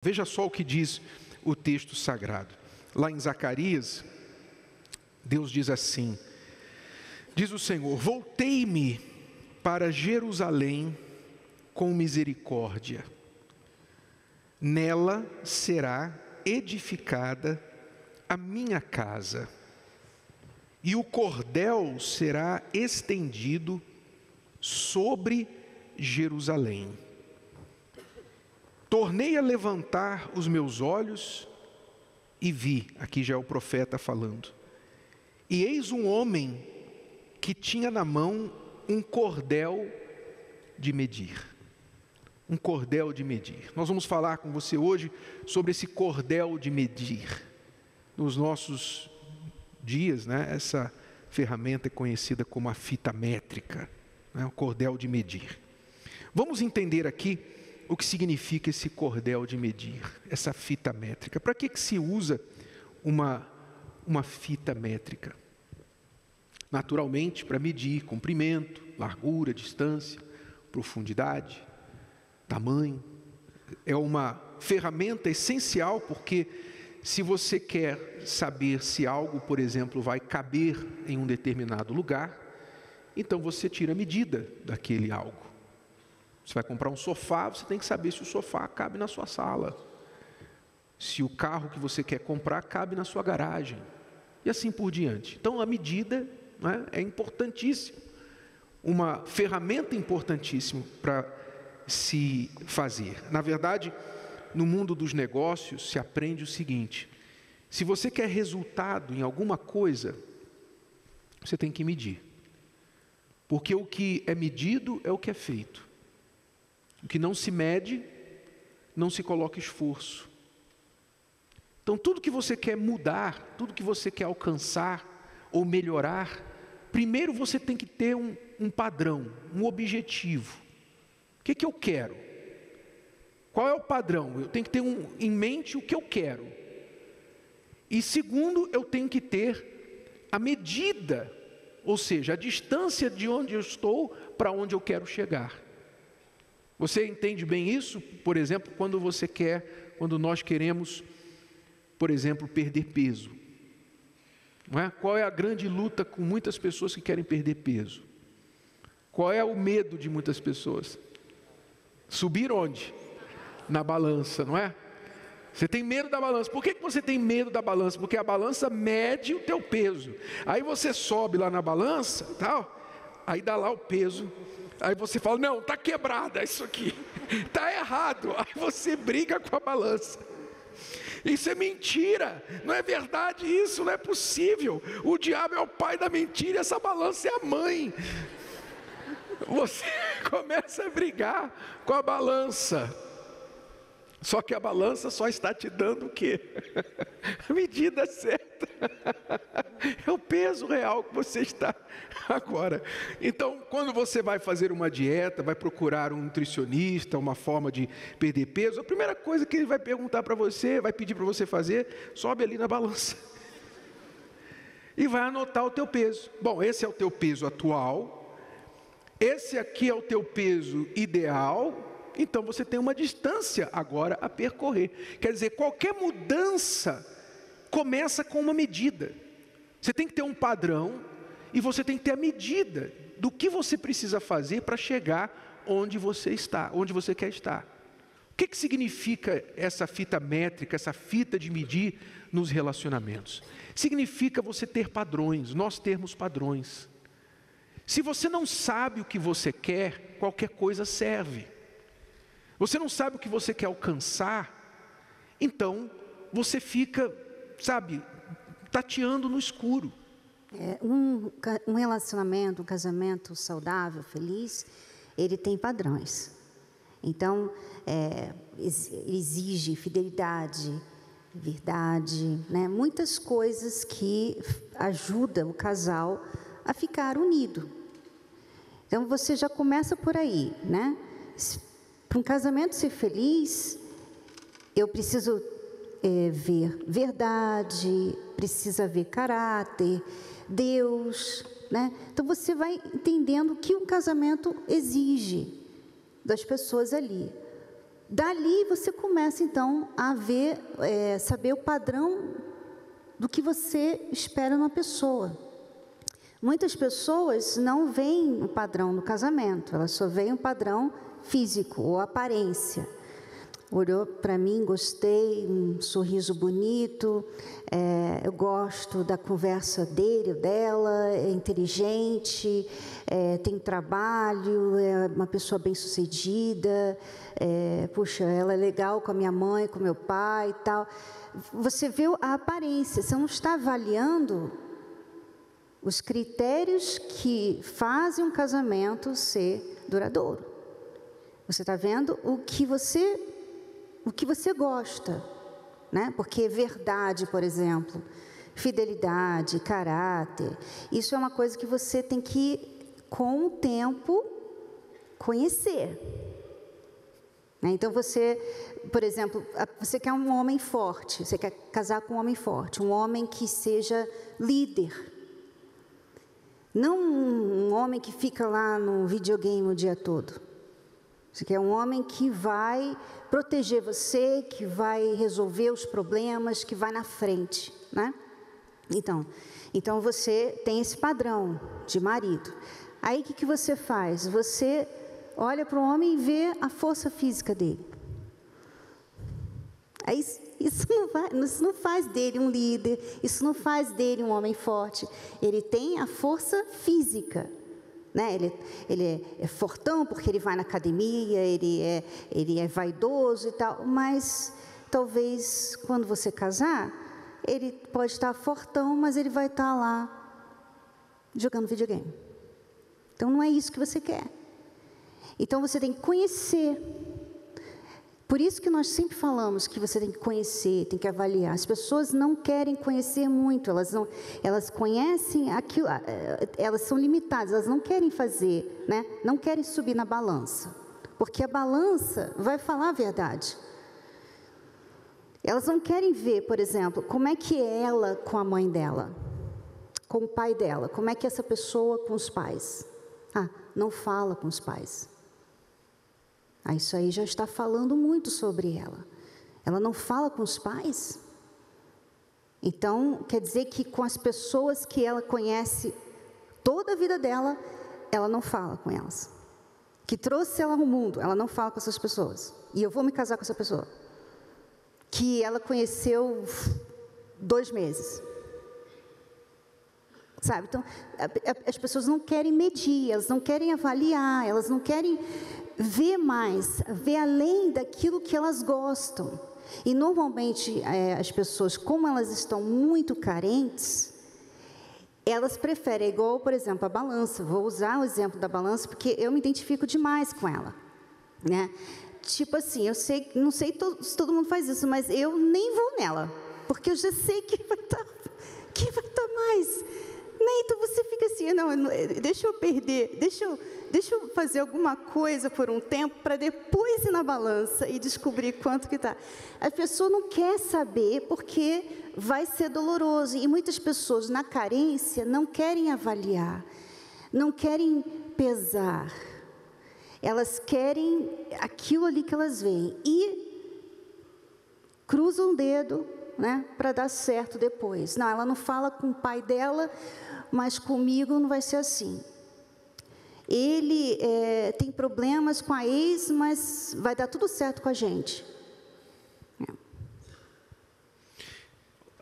Veja só o que diz o texto sagrado. Lá em Zacarias, Deus diz assim: diz o Senhor: voltei-me para Jerusalém com misericórdia. Nela será edificada a minha casa, e o cordel será estendido sobre Jerusalém. Tornei a levantar os meus olhos e vi, aqui já é o profeta falando, e eis um homem que tinha na mão um cordel de medir. Um cordel de medir. Nós vamos falar com você hoje sobre esse cordel de medir. Nos nossos dias, essa ferramenta é conhecida como a fita métrica, o cordel de medir. Vamos entender aqui o que significa esse cordel de medir, essa fita métrica. Para que se usa uma fita métrica? Naturalmente, para medir comprimento, largura, distância, profundidade, tamanho. É uma ferramenta essencial, porque se você quer saber se algo, por exemplo, vai caber em um determinado lugar, então você tira a medida daquele algo. Você vai comprar um sofá, você tem que saber se o sofá cabe na sua sala, se o carro que você quer comprar cabe na sua garagem, e assim por diante. Então a medida é importantíssima, uma ferramenta importantíssima para se fazer. Na verdade, no mundo dos negócios se aprende o seguinte: se você quer resultado em alguma coisa, você tem que medir, porque o que é medido é o que é feito. O que não se mede, não se coloca esforço. Então tudo que você quer mudar, tudo que você quer alcançar ou melhorar, primeiro você tem que ter um padrão, um objetivo. O que eu quero? Qual é o padrão? Eu tenho que ter em mente o que eu quero. E segundo, eu tenho que ter a medida, ou seja, a distância de onde eu estou para onde eu quero chegar. Você entende bem isso? Por exemplo, quando nós queremos, por exemplo, perder peso. Não é? Qual é a grande luta com muitas pessoas que querem perder peso? Qual é o medo de muitas pessoas? Subir onde? Na balança, não é? Você tem medo da balança. Por que você tem medo da balança? Porque a balança mede o teu peso. Aí você sobe lá na balança, tal, aí dá lá o peso. Aí você fala: não, está quebrada isso aqui, está errado. Aí você briga com a balança. Isso é mentira, não é verdade isso, não é possível. O diabo é o pai da mentira e essa balança é a mãe. Você começa a brigar com a balança. Só que a balança só está te dando o quê? A medida certa. É o peso real que você está agora. Então, quando você vai fazer uma dieta, vai procurar um nutricionista, uma forma de perder peso, a primeira coisa que ele vai perguntar para você, vai pedir para você fazer, sobe ali na balança. E vai anotar o teu peso. Bom, esse é o teu peso atual. Esse aqui é o teu peso ideal. Então você tem uma distância agora a percorrer. Quer dizer, qualquer mudança começa com uma medida. Você tem que ter um padrão e você tem que ter a medida do que você precisa fazer para chegar onde você está, onde você quer estar. O que significa essa fita métrica, essa fita de medir nos relacionamentos? Significa você ter padrões, nós termos padrões. Se você não sabe o que você quer, qualquer coisa serve. Você não sabe o que você quer alcançar, então você fica, tateando no escuro. Um relacionamento, um casamento saudável, feliz, ele tem padrões. Então, exige fidelidade, verdade, muitas coisas que ajudam o casal a ficar unido. Então, você já começa por aí, Para um casamento ser feliz, eu preciso ver verdade, precisa ver caráter, Deus, Então você vai entendendo o que um casamento exige das pessoas ali. Dali você começa então a ver, saber o padrão do que você espera numa pessoa. Muitas pessoas não veem o padrão no casamento, elas só veem o padrão físico ou aparência. Olhou para mim, gostei, um sorriso bonito, eu gosto da conversa dele ou dela, é inteligente, tem trabalho, é uma pessoa bem-sucedida, puxa, ela é legal com a minha mãe, com meu pai e tal. Você vê a aparência, você não está avaliando os critérios que fazem um casamento ser duradouro. Você está vendo o que você gosta, né? Porque verdade, por exemplo, fidelidade, caráter, isso é uma coisa que você tem que, com o tempo, conhecer. Né? Então você, por exemplo, você quer um homem forte, você quer casar com um homem forte, um homem que seja líder. Não um homem que fica lá no videogame o dia todo. Você quer um homem que vai proteger você, que vai resolver os problemas, que vai na frente, né? Então você tem esse padrão de marido. Aí o que você faz? Você olha para o homem e vê a força física dele. Aí isso não faz dele um líder, isso não faz dele um homem forte. Ele tem a força física, né? Ele é fortão porque ele vai na academia, ele é vaidoso e tal, mas talvez quando você casar, ele pode estar fortão, mas ele vai estar lá jogando videogame. Então não é isso que você quer. Então você tem que conhecer. Por isso que nós sempre falamos que você tem que conhecer, tem que avaliar. As pessoas não querem conhecer muito, elas conhecem aquilo, elas são limitadas, elas não querem fazer, né? Não querem subir na balança, porque a balança vai falar a verdade. Elas não querem ver, por exemplo, como é que é ela com a mãe dela, com o pai dela, como é que é essa pessoa com os pais. Não fala com os pais. Isso aí já está falando muito sobre ela. Ela não fala com os pais. Então, quer dizer que com as pessoas que ela conhece toda a vida dela, ela não fala com elas. Que trouxe ela ao mundo, ela não fala com essas pessoas. E eu vou me casar com essa pessoa. Que ela conheceu 2 meses. Sabe? Então, as pessoas não querem medir, elas não querem avaliar, elas não querem ver mais, ver além daquilo que elas gostam. E normalmente as pessoas, como elas estão muito carentes, elas preferem, igual, por exemplo, a balança. Vou usar o exemplo da balança porque eu me identifico demais com ela, né? Tipo assim, eu sei, não sei se todo mundo faz isso, mas eu nem vou nela, porque eu já sei que vai estar mais. Então você fica assim, não, deixa eu perder, deixa eu fazer alguma coisa por um tempo para depois ir na balança e descobrir quanto que está. A pessoa não quer saber porque vai ser doloroso. E muitas pessoas na carência não querem avaliar, não querem pesar. Elas querem aquilo ali que elas veem e cruzam o dedo, né, para dar certo depois. Não, ela não fala com o pai dela, mas comigo não vai ser assim. Ele tem problemas com a ex, mas vai dar tudo certo com a gente.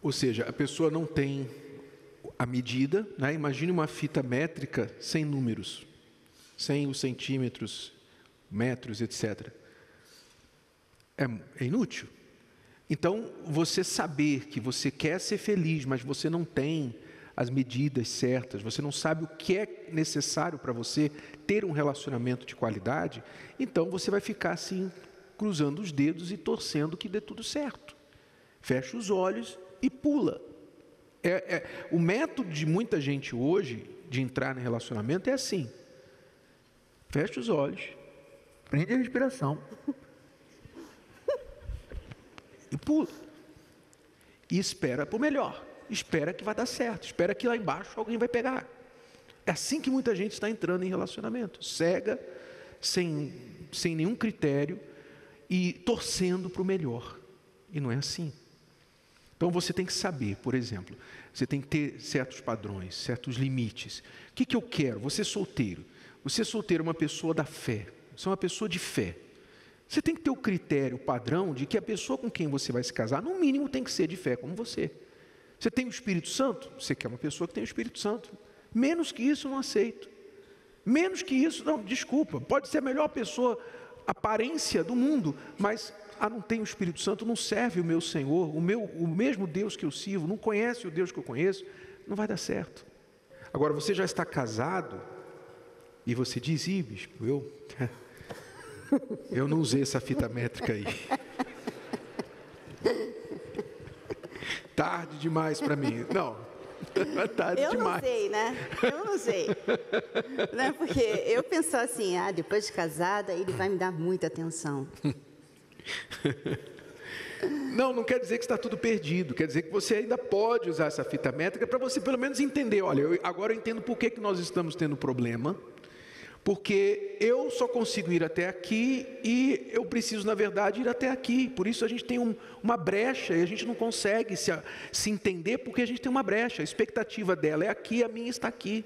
Ou seja, a pessoa não tem a medida, né? Imagine uma fita métrica sem números, sem os centímetros, metros, etc. É inútil. Então, você saber que você quer ser feliz, mas você não tem as medidas certas, você não sabe o que é necessário para você ter um relacionamento de qualidade, então você vai ficar assim, cruzando os dedos e torcendo que dê tudo certo. Fecha os olhos e pula. O método de muita gente hoje, de entrar no relacionamento, é assim. Fecha os olhos, prende a respiração e pula. E espera por melhor. Espera que vai dar certo, espera que lá embaixo alguém vai pegar. É assim que muita gente está entrando em relacionamento, cega, sem nenhum critério, e torcendo para o melhor. E não é assim. Então você tem que saber, por exemplo, você tem que ter certos padrões, certos limites. O que eu quero? Você é solteiro. Você é solteiro, uma pessoa da fé. Você é uma pessoa de fé. Você tem que ter o critério, o padrão de que a pessoa com quem você vai se casar, no mínimo, tem que ser de fé, como você. Você tem o Espírito Santo? Você quer uma pessoa que tem o Espírito Santo. Menos que isso, eu não aceito. Menos que isso, não, desculpa. Pode ser a melhor pessoa, aparência do mundo, mas não tem o Espírito Santo, não serve o meu Senhor, o mesmo Deus que eu sirvo, não conhece o Deus que eu conheço, não vai dar certo. Agora, você já está casado e você diz, bispo, eu não usei essa fita métrica aí. Tarde demais para mim. Não, tarde demais. Eu não sei, né? Eu não sei. Né? Porque eu penso assim, depois de casada, ele vai me dar muita atenção. Não quer dizer que está tudo perdido. Quer dizer que você ainda pode usar essa fita métrica para você pelo menos entender. Olha, agora eu entendo por que nós estamos tendo problema. Porque eu só consigo ir até aqui e eu preciso, na verdade, ir até aqui. Por isso a gente tem uma brecha e a gente não consegue se entender porque a gente tem uma brecha. A expectativa dela é aqui, a minha está aqui.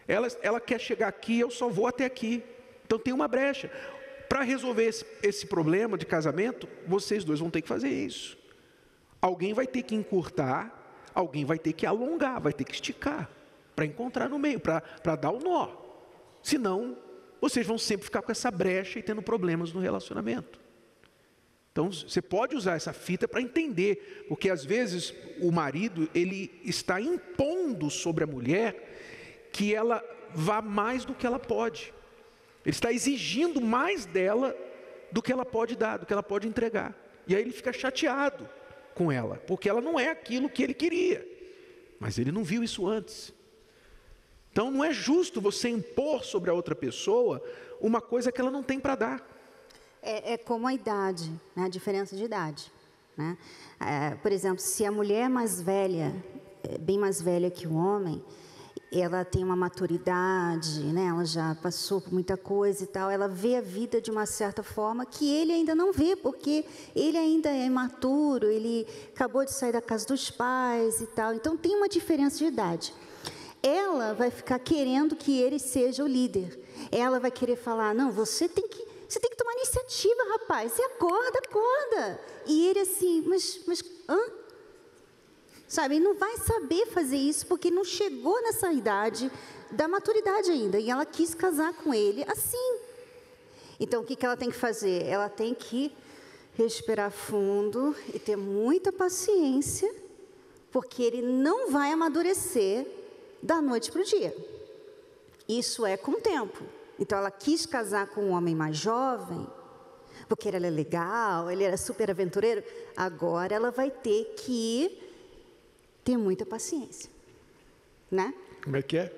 Ela quer chegar aqui, eu só vou até aqui. Então tem uma brecha. Para resolver esse problema de casamento, vocês dois vão ter que fazer isso. Alguém vai ter que encurtar, alguém vai ter que alongar, vai ter que esticar, para encontrar no meio, para dar o nó. Senão, vocês vão sempre ficar com essa brecha e tendo problemas no relacionamento. Então, você pode usar essa fita para entender, porque às vezes o marido, ele está impondo sobre a mulher que ela vá mais do que ela pode. Ele está exigindo mais dela do que ela pode dar, do que ela pode entregar. E aí ele fica chateado com ela, porque ela não é aquilo que ele queria. Mas ele não viu isso antes. Então não é justo você impor sobre a outra pessoa uma coisa que ela não tem para dar. É como a idade, né? A diferença de idade. Né? Por exemplo, se a mulher é mais velha, bem mais velha que o homem, ela tem uma maturidade, né? Ela já passou por muita coisa e tal, ela vê a vida de uma certa forma que ele ainda não vê, porque ele ainda é imaturo, ele acabou de sair da casa dos pais e tal. Então tem uma diferença de idade. Ela vai ficar querendo que ele seja o líder. Ela vai querer falar, não, você tem que tomar iniciativa, rapaz. Você acorda. E ele assim, mas sabe, ele não vai saber fazer isso porque não chegou nessa idade da maturidade ainda. E ela quis casar com ele assim. Então, o que ela tem que fazer? Ela tem que respirar fundo e ter muita paciência, porque ele não vai amadurecer da noite para o dia. Isso é com o tempo. Então, ela quis casar com um homem mais jovem, porque ele era legal, ele era super aventureiro. Agora, ela vai ter que ter muita paciência. Né? Como é que é?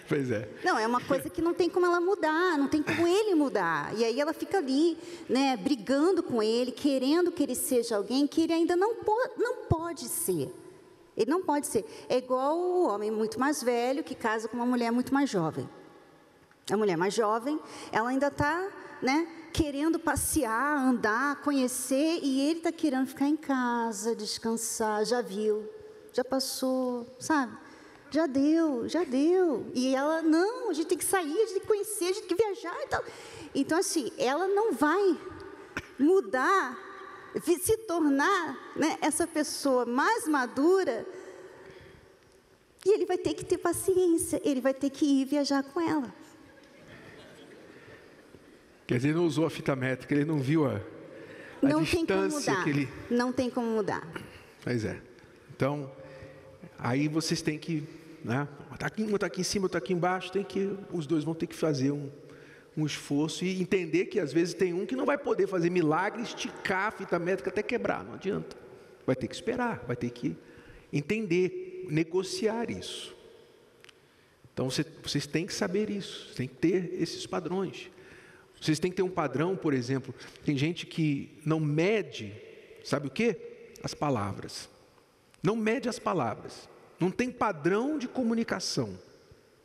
Pois é. Não, é uma coisa que não tem como ela mudar, não tem como ele mudar. E aí ela fica ali, né, brigando com ele, querendo que ele seja alguém que ele ainda não pode ser. Ele não pode ser. É igual o homem muito mais velho que casa com uma mulher muito mais jovem. A mulher mais jovem, ela ainda está, né, querendo passear, andar, conhecer, e ele está querendo ficar em casa, descansar, já viu, já passou, sabe? Já deu. E ela, não, a gente tem que sair, a gente tem que conhecer, a gente tem que viajar e tal. Então, assim, ela não vai mudar, se tornar, né, essa pessoa mais madura, e ele vai ter que ter paciência, ele vai ter que ir viajar com ela. Quer dizer, ele não usou a fita métrica, ele não viu a não distância tem como mudar. que ele... Não tem como mudar. Pois é. Então, aí vocês têm que, né, um está aqui em cima, outro está aqui embaixo, os dois vão ter que fazer um esforço e entender que às vezes tem um que não vai poder fazer milagre, esticar a fita métrica até quebrar, não adianta. Vai ter que esperar, vai ter que entender, negociar isso. Então vocês têm que saber isso, têm que ter esses padrões. Vocês têm que ter um padrão, por exemplo, tem gente que não mede, sabe o quê? As palavras. Não mede as palavras. Não tem padrão de comunicação.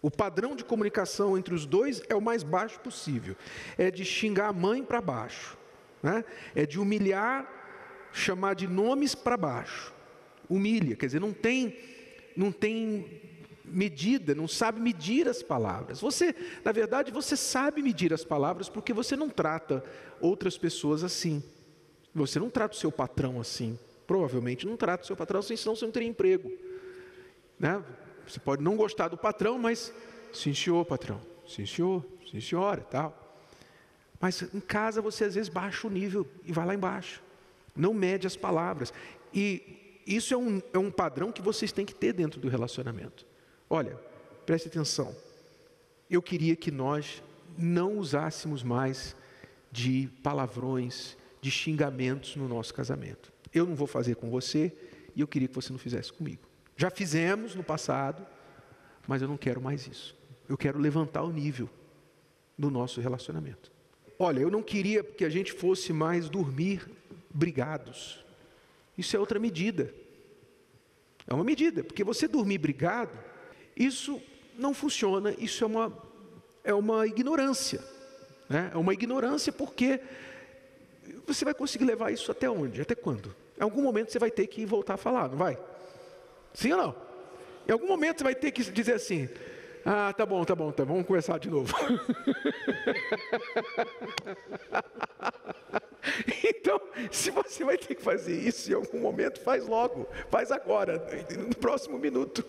O padrão de comunicação entre os dois é o mais baixo possível. É de xingar a mãe para baixo, né? É de humilhar, chamar de nomes para baixo. Humilha, quer dizer, não tem medida, não sabe medir as palavras. Você, na verdade, você sabe medir as palavras porque você não trata outras pessoas assim. Você não trata o seu patrão assim. Provavelmente não trata o seu patrão assim, senão você não teria emprego, né? Você pode não gostar do patrão, mas sim, senhor, patrão, sim, senhor, sim, senhora, tal. Mas em casa você às vezes baixa o nível e vai lá embaixo. Não mede as palavras. E isso é um padrão que vocês têm que ter dentro do relacionamento. Olha, preste atenção. Eu queria que nós não usássemos mais de palavrões, de xingamentos no nosso casamento. Eu não vou fazer com você e eu queria que você não fizesse comigo. Já fizemos no passado, mas eu não quero mais isso. Eu quero levantar o nível do nosso relacionamento. Olha, eu não queria que a gente fosse mais dormir brigados. Isso é outra medida. É uma medida, porque você dormir brigado, isso não funciona, isso é uma ignorância, né? É uma ignorância porque você vai conseguir levar isso até onde? Até quando? Em algum momento você vai ter que voltar a falar, não vai? Sim ou não? Em algum momento você vai ter que dizer assim: ah, tá bom, vamos conversar de novo. Então, se você vai ter que fazer isso em algum momento, faz logo, faz agora, no próximo minuto.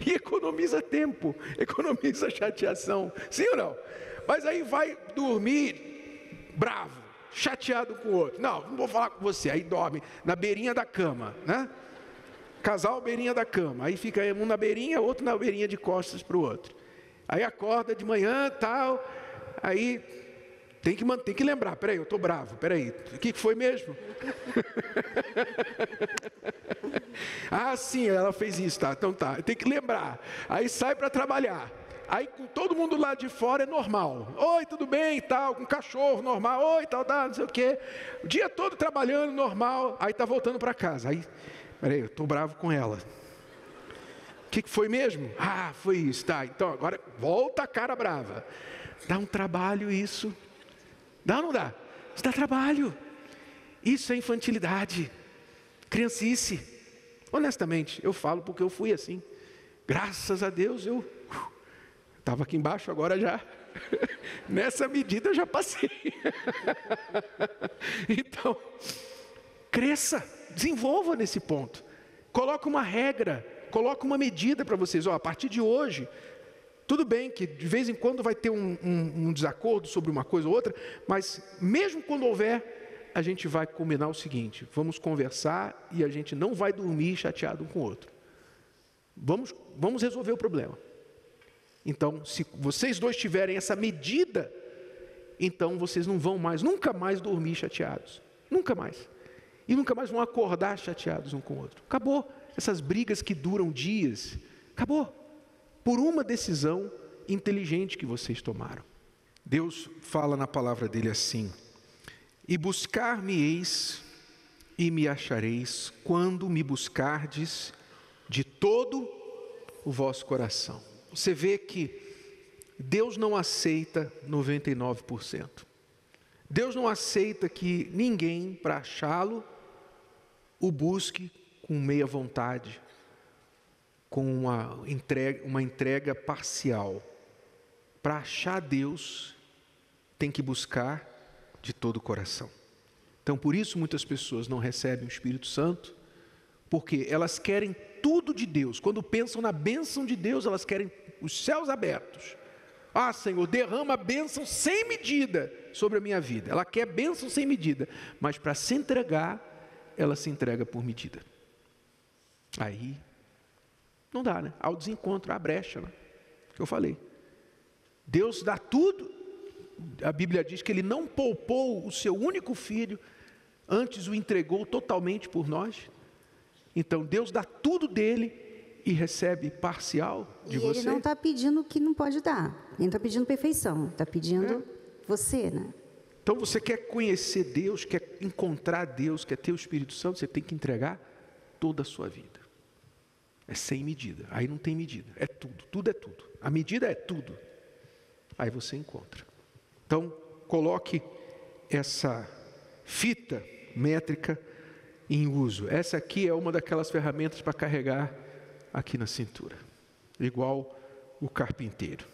E economiza tempo, economiza chateação. Sim ou não? Mas aí vai dormir bravo, chateado com o outro. Não vou falar com você. Aí dorme na beirinha da cama, né? Casal beirinha da cama. Aí fica um na beirinha, outro na beirinha de costas para o outro. Aí acorda de manhã, tal. Aí tem que lembrar. Peraí, eu estou bravo. Peraí, o que foi mesmo? Ah, sim, ela fez isso, tá? Então tá. Tem que lembrar. Aí sai para trabalhar. Aí com todo mundo lá de fora é normal. Oi, tudo bem e tal, com cachorro normal. Oi, tal, não sei o quê. O dia todo trabalhando normal. Aí tá voltando para casa. Aí, peraí, eu estou bravo com ela. O que foi mesmo? Ah, foi isso, tá. Então agora volta a cara brava. Dá um trabalho isso. Dá ou não dá? Isso dá trabalho. Isso é infantilidade. Criancice. Honestamente, eu falo porque eu fui assim. Graças a Deus eu estava aqui embaixo, agora já. Nessa medida eu já passei. Então, cresça, desenvolva nesse ponto. Coloque uma regra, coloque uma medida para vocês. Ó, a partir de hoje, tudo bem que de vez em quando vai ter um desacordo sobre uma coisa ou outra, mas mesmo quando houver, a gente vai combinar o seguinte: vamos conversar e a gente não vai dormir chateado um com o outro. Vamos resolver o problema. Então, se vocês dois tiverem essa medida, então vocês não vão mais, nunca mais dormir chateados. Nunca mais. E nunca mais vão acordar chateados um com o outro. Acabou. Essas brigas que duram dias, acabou. Por uma decisão inteligente que vocês tomaram. Deus fala na palavra dele assim: e buscar-me-eis e me achareis, quando me buscardes de todo o vosso coração. Você vê que Deus não aceita 99%. Deus não aceita que ninguém, para achá-lo, o busque com meia vontade, com uma entrega parcial. Para achar Deus, tem que buscar de todo o coração. Então, por isso muitas pessoas não recebem o Espírito Santo, porque elas querem tudo de Deus. Quando pensam na bênção de Deus, elas querem os céus abertos. Ah, Senhor, derrama a bênção sem medida sobre a minha vida. Ela quer bênção sem medida, mas para se entregar, ela se entrega por medida. Aí, não dá, né? Há o desencontro, há a brecha, né? Que eu falei. Deus dá tudo. A Bíblia diz que Ele não poupou o seu único filho, antes o entregou totalmente por nós. Então Deus dá tudo dele e recebe parcial de você. Ele não está pedindo o que não pode dar. Ele não está pedindo perfeição, está pedindo você, né? Então você quer conhecer Deus, quer encontrar Deus, quer ter o Espírito Santo, você tem que entregar toda a sua vida. É sem medida. Aí não tem medida. É tudo. Tudo é tudo. A medida é tudo. Aí você encontra. Então, coloque essa fita métrica em uso. Essa aqui é uma daquelas ferramentas para carregar aqui na cintura. Igual o carpinteiro.